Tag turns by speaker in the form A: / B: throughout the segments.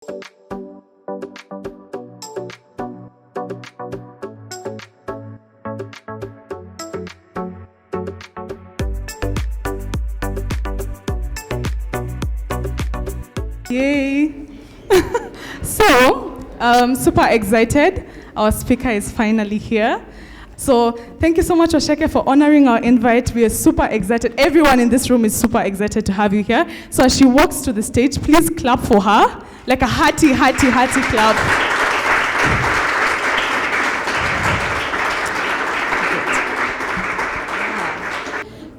A: Yay! So, super excited. Our speaker is finally here. So, thank you so much, Waceke, for honoring our invite. We are super excited. Everyone in this room is super excited to have you here. So, as she walks to the stage, please clap for her. Like a hearty clap.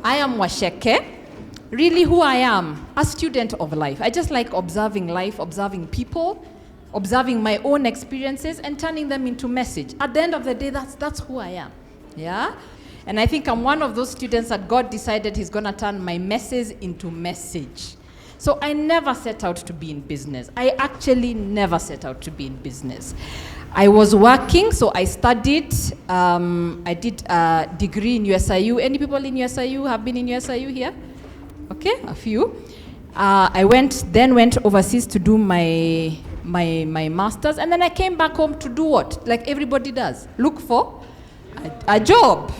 B: I am Waceke. Really who I am, a student of life. I just like observing life, observing people, observing my own experiences and turning them into message. At the end of the day, that's who I am. Yeah? And I think I'm one of those students that God decided he's going to turn my message into message. So I never set out to be in business. I actually never set out to be in business. I was working, so I studied. I did a degree in USIU. Any people in USIU have been in USIU here? Okay, a few. I went overseas to do my master's, and then I came back home to do what? Like everybody does, look for a job,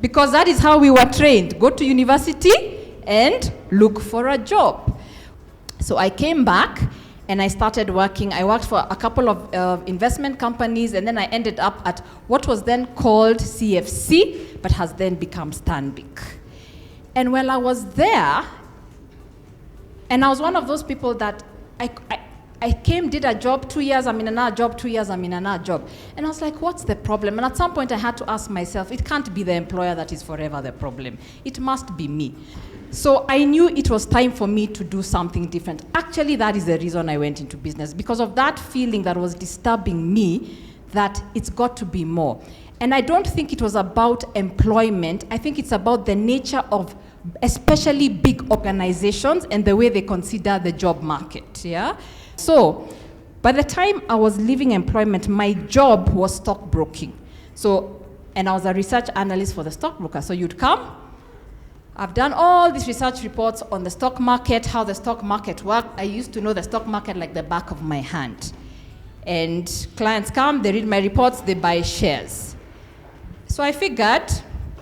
B: because that is how we were trained. Go to university and look for a job. So I came back and I started working. I worked for a couple of investment companies, and then I ended up at what was then called CFC, but has then become Stanbic. And while I was there, and I was one of those people that I came, did a job, 2 years, I'm in another job, 2 years, I'm in another job. And I was like, what's the problem? And at some point I had to ask myself, it can't be the employer that is forever the problem. It must be me. So I knew it was time for me to do something different. Actually, that is the reason I went into business, because of that feeling that was disturbing me, that it's got to be more. And I don't think it was about employment. I think it's about the nature of especially big organizations and the way they consider the job market, yeah? So, by the time I was leaving employment, my job was stockbroking. So, and I was a research analyst for the stockbroker. So you'd come, I've done all these research reports on the stock market, how the stock market worked. I used to know the stock market like the back of my hand. And clients come, they read my reports, they buy shares. So I figured,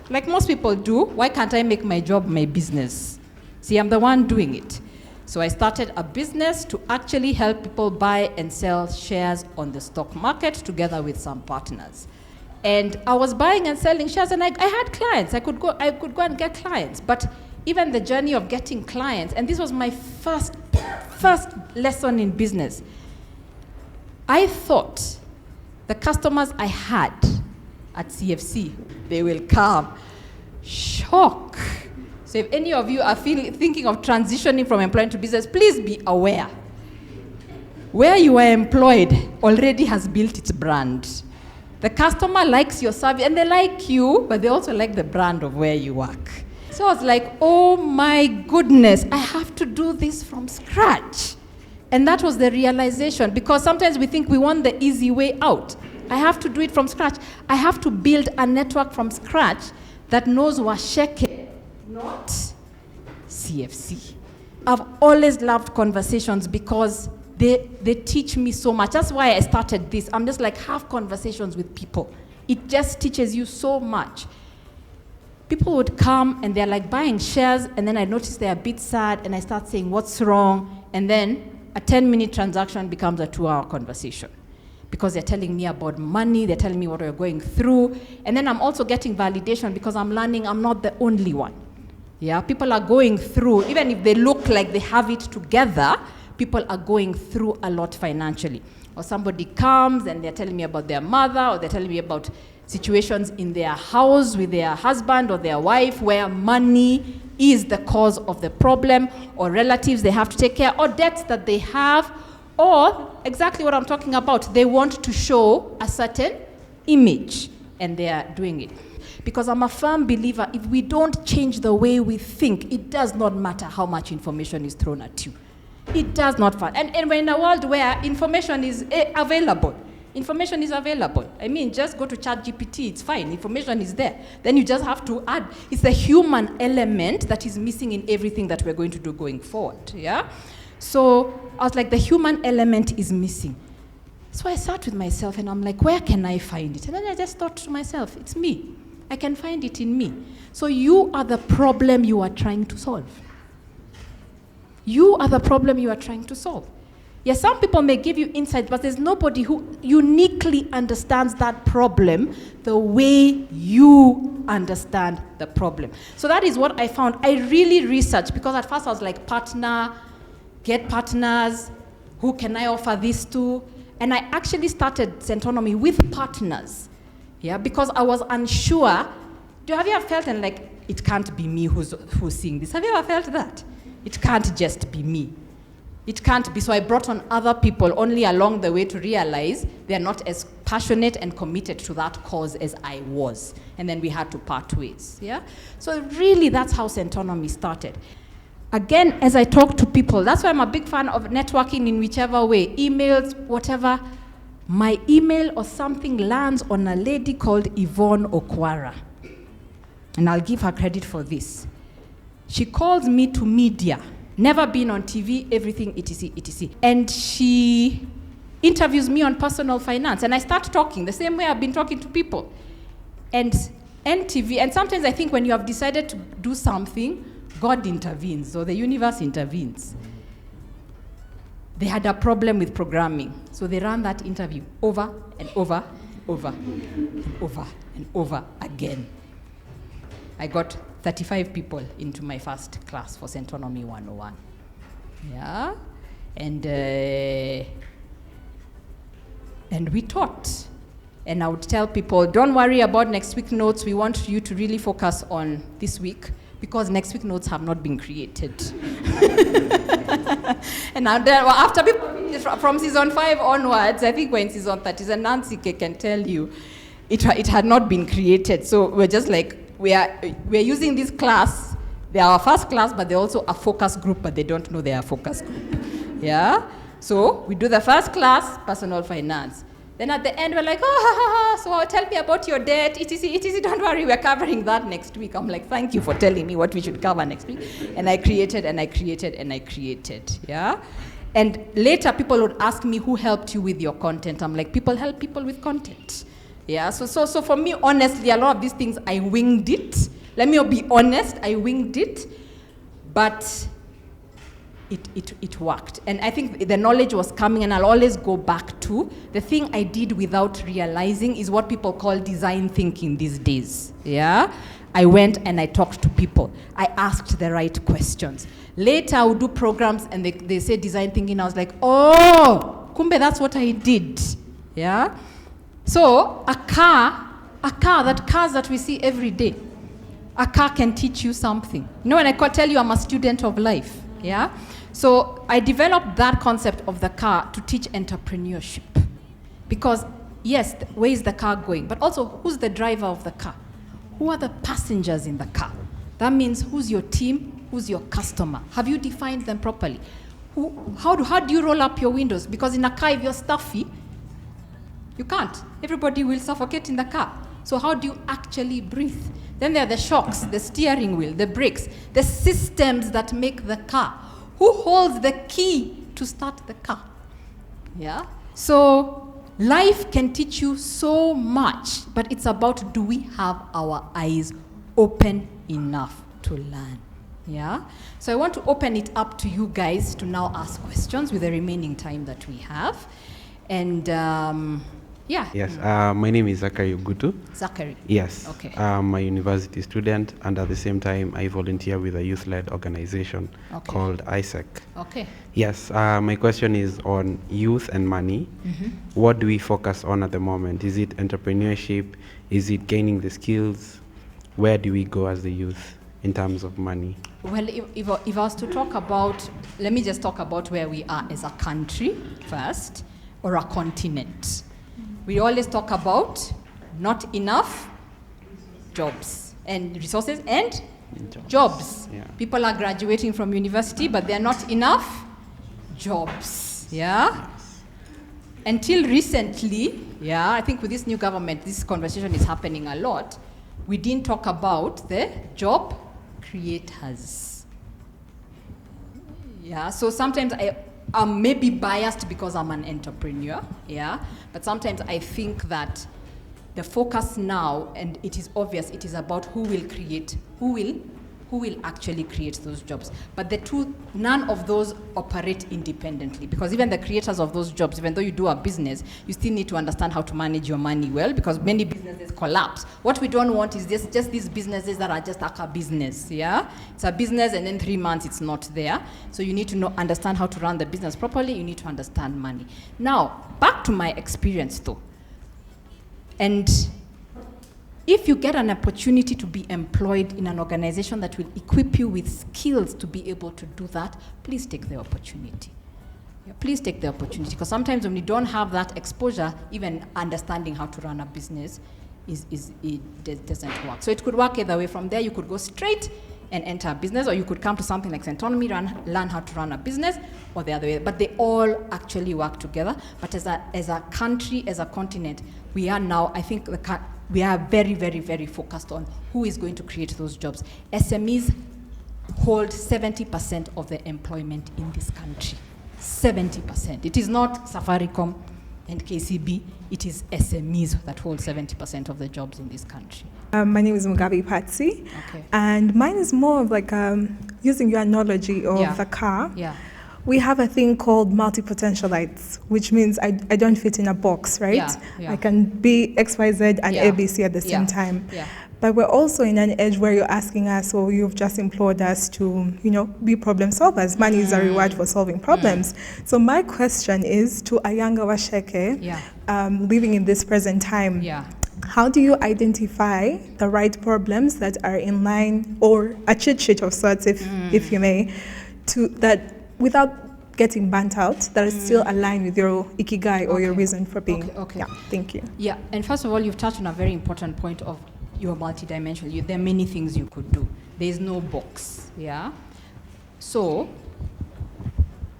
B: like most people do, why can't I make my job my business? See, I'm the one doing it. So I started a business to actually help people buy and sell shares on the stock market together with some partners. And I was buying and selling shares, and I had clients. I could go and get clients. But even the journey of getting clients, and this was my first lesson in business, I thought the customers I had at CFC, they will come. Shock. So if any of you are thinking of transitioning from employment to business, please be aware. Where you are employed already has built its brand. The customer likes your service, and they like you, but they also like the brand of where you work. So I was like, oh my goodness, I have to do this from scratch. And that was the realization, because sometimes we think we want the easy way out. I have to do it from scratch. I have to build a network from scratch that knows Waceke, not CFC. I've always loved conversations because they teach me so much. That's why I started this. I'm just like, have conversations with people. It just teaches you so much. People would come and they're like buying shares, and then I notice they're a bit sad, and I start saying, what's wrong? And then a 10-minute transaction becomes a 2-hour conversation, because they're telling me about money, they're telling me what we're going through, and then I'm also getting validation because I'm learning I'm not the only one. Yeah, people are going through, even if they look like they have it together, people are going through a lot financially. Or somebody comes and they're telling me about their mother, or they're telling me about situations in their house with their husband or their wife where money is the cause of the problem, or relatives they have to take care, or debts that they have, or exactly what I'm talking about, they want to show a certain image, and they are doing it. Because I'm a firm believer, if we don't change the way we think, it does not matter how much information is thrown at you. It does not matter. And we're in a world where information is available. Information is available. I mean, just go to ChatGPT, it's fine. Information is there. Then you just have to add. It's the human element that is missing in everything that we're going to do going forward, yeah? So I was like, the human element is missing. So I sat with myself and I'm like, where can I find it? And then I just thought to myself, it's me. I can find it in me. So you are the problem you are trying to solve. You are the problem you are trying to solve. Yes, some people may give you insight, but there's nobody who uniquely understands that problem the way you understand the problem. So that is what I found. I really researched, because at first I was like, partner, get partners, who can I offer this to? And I actually started Centonomy with partners, because I was unsure. Have you ever felt and like, it can't be me who's seeing this? Have you ever felt that? It can't just be me. It can't be. So I brought on other people only along the way to realize they're not as passionate and committed to that cause as I was. And then we had to part ways, So really, that's how Centonomy started. Again, as I talk to people, that's why I'm a big fan of networking in whichever way, emails, whatever. My email or something lands on a lady called Yvonne Okwara. And I'll give her credit for this. She calls me to media, never been on TV, everything, etc., etc. And she interviews me on personal finance. And I start talking the same way I've been talking to people. And NTV, and sometimes I think when you have decided to do something, God intervenes, or the universe intervenes. They had a problem with programming, so they ran that interview over and over, over and over and over again. I got 35 people into my first class for Centonomy 101. And we taught. And I would tell people, don't worry about next week notes. We want you to really focus on this week, because next week notes have not been created. And now after people from season 5 onwards, I think we're in season 30, and Nancy can tell you, it had not been created. So we're just like, we're using this class. They're our first class, but they're also a focus group, but they don't know they're a focus group. So we do the first class, personal finance. Then at the end, we're like, so tell me about your debt, etc., don't worry, we're covering that next week. I'm like, thank you for telling me what we should cover next week. And I created. And later, people would ask me, who helped you with your content? I'm like, people help people with content. So for me, honestly, a lot of these things, I winged it. Let me be honest, I winged it. But it worked. And I think the knowledge was coming, and I'll always go back to the thing I did without realizing is what people call design thinking these days. I went and I talked to people. I asked the right questions. Later, I would do programs and they say design thinking. I was like, oh, kumbe, that's what I did. So cars that we see every day, a car can teach you something. When I tell you I'm a student of life, So I developed that concept of the car to teach entrepreneurship. Because, yes, where is the car going? But also, who's the driver of the car? Who are the passengers in the car? That means who's your team, who's your customer? Have you defined them properly? How do you roll up your windows? Because in a car, if you're stuffy, you can't. Everybody will suffocate in the car. So how do you actually breathe? Then there are the shocks, the steering wheel, the brakes, the systems that make the car. Who holds the key to start the car? So life can teach you so much, but it's about, do we have our eyes open enough to learn? So I want to open it up to you guys to now ask questions with the remaining time that we have. And
C: Yes, my name is Zachary Ogutu.
B: Zachary.
C: Yes.
B: Okay.
C: I'm a university student, and at the same time, I volunteer with a youth-led organization called Waceke.
B: Okay.
C: Yes, my question is on youth and money. What do we focus on at the moment? Is it entrepreneurship? Is it gaining the skills? Where do we go as the youth in terms of money?
B: Well, if I was to talk about, let me just talk about where we are as a country first, or a continent. We always talk about not enough jobs and resources and jobs. People are graduating from university, but there are not enough jobs. Until recently, I think with this new government, this conversation is happening a lot. We didn't talk about the job creators. Yeah, so sometimes I'm maybe biased because I'm an entrepreneur, yeah, but sometimes I think that the focus now, and it is obvious, it is about who will actually create those jobs. But the two, none of those operate independently, because even the creators of those jobs, even though you do a business, you still need to understand how to manage your money well, because many businesses collapse. What we don't want is just these businesses that are just like a business, yeah? It's a business and in 3 months it's not there. So you need to understand how to run the business properly, you need to understand money. Now, back to my experience though. And if you get an opportunity to be employed in an organization that will equip you with skills to be able to do that, please take the opportunity. Yeah, please take the opportunity, because sometimes when you don't have that exposure, even understanding how to run a business doesn't work. So it could work either way. From there, you could go straight and enter a business, or you could come to something like Centonomy, learn how to run a business, or the other way. But they all actually work together. But as a country, as a continent, we are now, I think we are very, very, very focused on who is going to create those jobs. SMEs hold 70% of the employment in this country. 70%. It is not Safaricom and KCB, it is SMEs that hold 70% of the jobs in this country.
D: My name is Mugabe Patsy,
B: Okay.
D: and mine is more of like using your analogy of the car.
B: Yeah.
D: We have a thing called multi-potentialites, which means I don't fit in a box, right?
B: Yeah.
D: I can be XYZ and
B: Yeah.
D: ABC at the same time.
B: Yeah.
D: But we're also in an age where you're asking us, or you've just implored us to, be problem solvers. Money is a reward for solving problems. So my question is to a younger Waceke, living in this present time.
B: Yeah.
D: How do you identify the right problems that are in line, or a cheat sheet of sorts, if you may, that without getting burnt out, that are still aligned with your ikigai or your reason for being?
B: Okay.
D: Yeah, thank you.
B: Yeah, and first of all, you've touched on a very important point of your multidimensional. There are many things you could do. There is no box, yeah? So,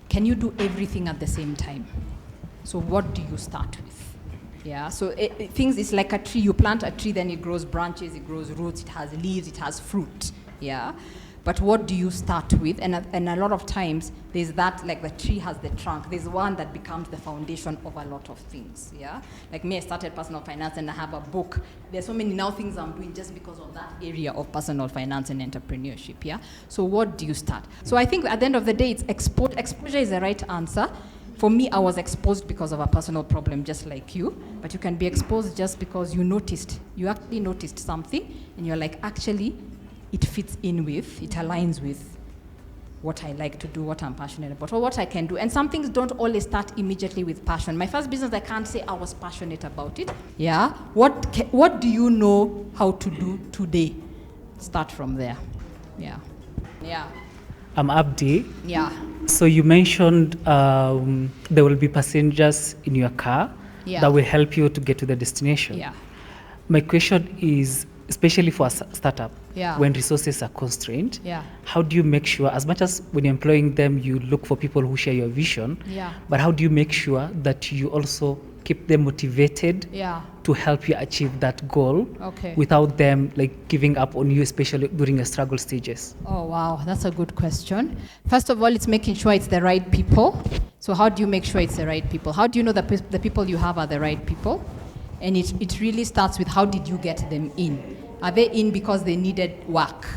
B: can you do everything at the same time? So what do you start with? Yeah, so things, it's like a tree. You plant a tree, then it grows branches, it grows roots, it has leaves, it has fruit, yeah? But what do you start with? And a lot of times, there's that, like the tree has the trunk. There's one that becomes the foundation of a lot of things, yeah? Like me, I started personal finance and I have a book. There's so many now things I'm doing just because of that area of personal finance and entrepreneurship, yeah? So what do you start? So I think at the end of the day, it's exposure is the right answer. For me, I was exposed because of a personal problem, just like you. But you can be exposed just because you actually noticed something, and you're like, actually, it fits in with, it aligns with what I like to do, what I'm passionate about, or what I can do. And some things don't always start immediately with passion. My first business, I can't say I was passionate about it. Yeah. What do you know how to do today? Start from there. Yeah. Yeah.
E: I'm Abdi.
B: Yeah.
E: So you mentioned there will be passengers in your car that will help you to get to the destination.
B: Yeah.
E: My question is, especially for a startup,
B: Yeah.
E: when resources are constrained,
B: Yeah.
E: how do you make sure, as much as when you're employing them, you look for people who share your vision,
B: Yeah.
E: but how do you make sure that you also keep them motivated
B: Yeah.
E: to help you achieve that goal
B: Okay.
E: without them like giving up on you, especially during the struggle stages?
B: Oh, wow. That's a good question. First of all, it's making sure it's the right people. So how do you make sure it's the right people? How do you know that the people you have are the right people? And it really starts with, how did you get them in? Are they in because they needed work?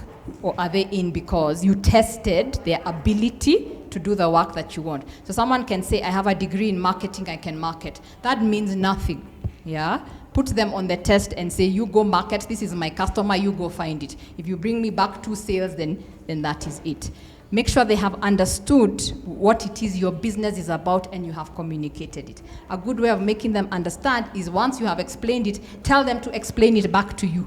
B: Or are they in because you tested their ability to do the work that you want? So someone can say, I have a degree in marketing, I can market. That means nothing, yeah? Put them on the test and say, you go market, this is my customer, you go find it. If you bring me back 2 sales, then that is it. Make sure they have understood what it is your business is about and you have communicated it. A good way of making them understand is, once you have explained it, tell them to explain it back to you.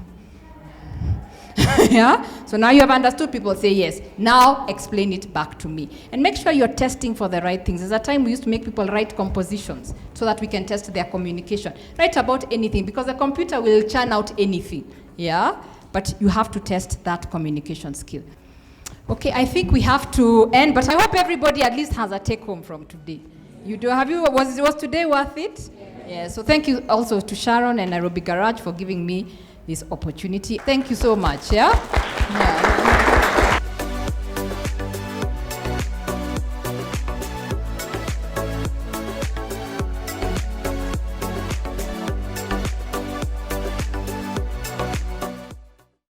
B: Yeah? So now you have understood, people say yes. Now explain it back to me. And make sure you're testing for the right things. There's a time we used to make people write compositions so that we can test their communication. Write about anything, because the computer will churn out anything. Yeah? But you have to test that communication skill. Okay, I think we have to end, but I hope everybody at least has a take home from today. Was today worth it? Yeah, so thank you also to Sharon and Nairobi Garage for giving me this opportunity. Thank you so much, yeah?